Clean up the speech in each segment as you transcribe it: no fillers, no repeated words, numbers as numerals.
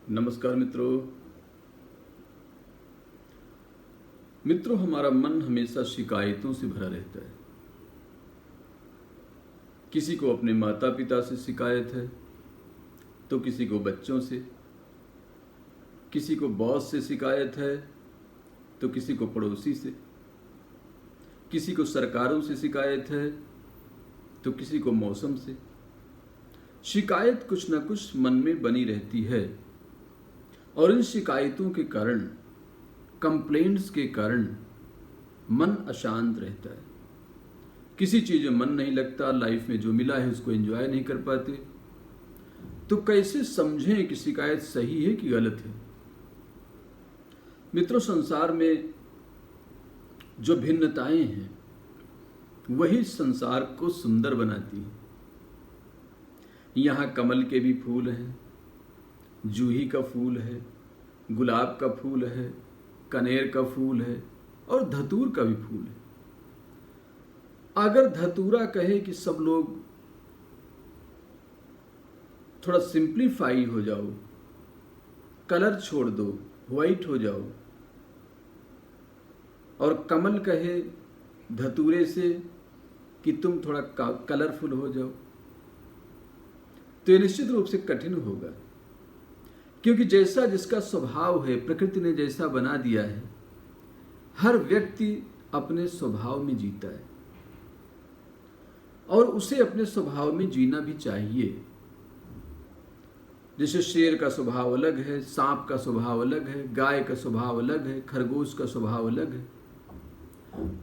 नमस्कार मित्रों, हमारा मन हमेशा शिकायतों से भरा रहता है। किसी को अपने माता पिता से शिकायत है, तो किसी को बच्चों से, किसी को बॉस से शिकायत है, तो किसी को पड़ोसी से, किसी को सरकारों से शिकायत है, तो किसी को मौसम से। शिकायत कुछ ना कुछ मन में बनी रहती है और इन शिकायतों के कारण, कंप्लेंट्स के कारण मन अशांत रहता है। किसी चीज में मन नहीं लगता, लाइफ में जो मिला है उसको एंजॉय नहीं कर पाते। तो कैसे समझें कि शिकायत सही है कि गलत है? मित्रों, संसार में जो भिन्नताएं हैं वही संसार को सुंदर बनाती हैं। यहाँ कमल के भी फूल हैं, जूही का फूल है, गुलाब का फूल है, कनेर का फूल है और धतूर का भी फूल है। अगर धतूरा कहे कि सब लोग थोड़ा सिंप्लीफाई हो जाओ, कलर छोड़ दो, व्हाइट हो जाओ, और कमल कहे धतूरे से कि तुम थोड़ा कलरफुल हो जाओ, तो ये निश्चित रूप से कठिन होगा। क्योंकि जैसा जिसका स्वभाव है, प्रकृति ने जैसा बना दिया है, हर व्यक्ति अपने स्वभाव में जीता है और उसे अपने स्वभाव में जीना भी चाहिए। जैसे शेर का स्वभाव अलग है, सांप का स्वभाव अलग है, गाय का स्वभाव अलग है, खरगोश का स्वभाव अलग है।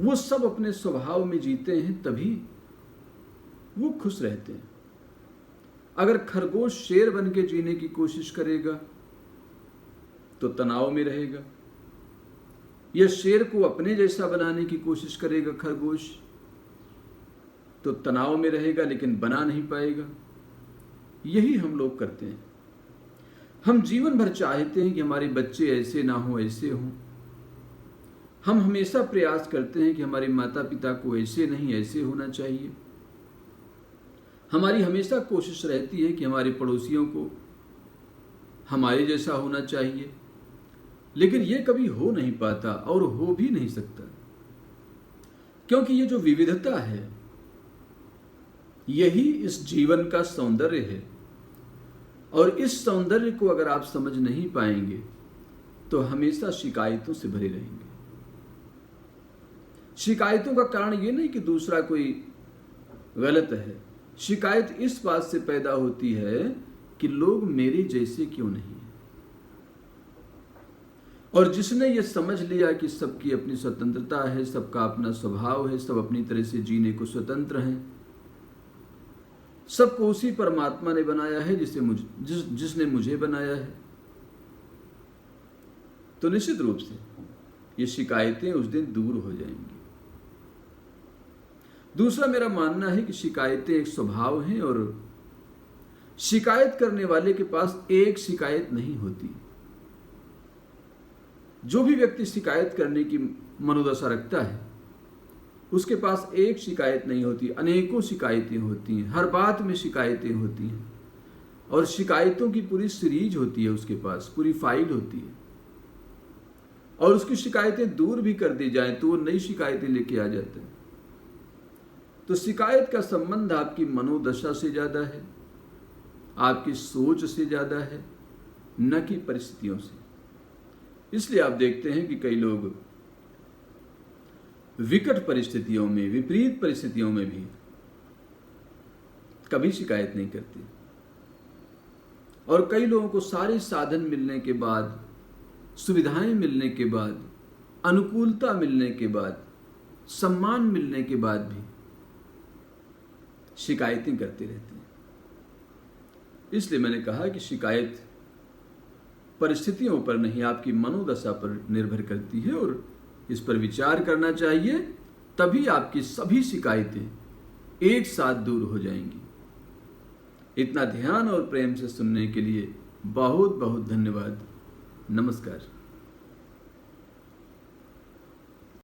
वो सब अपने स्वभाव में जीते हैं, तभी वो खुश रहते हैं। अगर खरगोश शेर बन के जीने की कोशिश करेगा तो तनाव में रहेगा, या शेर को अपने जैसा बनाने की कोशिश करेगा खरगोश, तो तनाव में रहेगा लेकिन बना नहीं पाएगा। यही हम लोग करते हैं। हम जीवन भर चाहते हैं कि हमारे बच्चे ऐसे ना हो, ऐसे हों। हम हमेशा प्रयास करते हैं कि हमारे माता पिता को ऐसे नहीं, ऐसे होना चाहिए। हमारी हमेशा कोशिश रहती है कि हमारे पड़ोसियों को हमारे जैसा होना चाहिए, लेकिन यह कभी हो नहीं पाता और हो भी नहीं सकता। क्योंकि ये जो विविधता है, यही इस जीवन का सौंदर्य है। और इस सौंदर्य को अगर आप समझ नहीं पाएंगे तो हमेशा शिकायतों से भरे रहेंगे। शिकायतों का कारण ये नहीं कि दूसरा कोई गलत है। शिकायत इस बात से पैदा होती है कि लोग मेरे जैसे क्यों नहीं हैं। और जिसने ये समझ लिया कि सबकी अपनी स्वतंत्रता है, सबका अपना स्वभाव है, सब अपनी तरह से जीने को स्वतंत्र हैं, सबको उसी परमात्मा ने बनाया है जिसने मुझे बनाया है, तो निश्चित रूप से ये शिकायतें उस दिन दूर हो जाएंगी। दूसरा मेरा मानना है कि शिकायतें एक स्वभाव हैं और शिकायत करने वाले के पास एक शिकायत नहीं होती। जो भी व्यक्ति शिकायत करने की मनोदशा रखता है, उसके पास एक शिकायत नहीं होती, अनेकों शिकायतें होती हैं। हर बात में शिकायतें होती हैं और शिकायतों की पूरी सीरीज होती है, उसके पास पूरी फाइल होती है। और उसकी शिकायतें दूर भी कर दी जाएं तो वो नई शिकायतें लेके आ जाते हैं। तो शिकायत का संबंध आपकी मनोदशा से ज्यादा है, आपकी सोच से ज्यादा है, न कि परिस्थितियों से। इसलिए आप देखते हैं कि कई लोग विकट परिस्थितियों में, विपरीत परिस्थितियों में भी कभी शिकायत नहीं करते। और कई लोगों को सारे साधन मिलने के बाद, सुविधाएं मिलने के बाद, अनुकूलता मिलने के बाद, सम्मान मिलने के बाद भी शिकायतें करते रहते हैं। इसलिए मैंने कहा कि शिकायत परिस्थितियों पर नहीं, आपकी मनोदशा पर निर्भर करती है और इस पर विचार करना चाहिए। तभी आपकी सभी शिकायतें एक साथ दूर हो जाएंगी। इतना ध्यान और प्रेम से सुनने के लिए बहुत बहुत धन्यवाद। नमस्कार।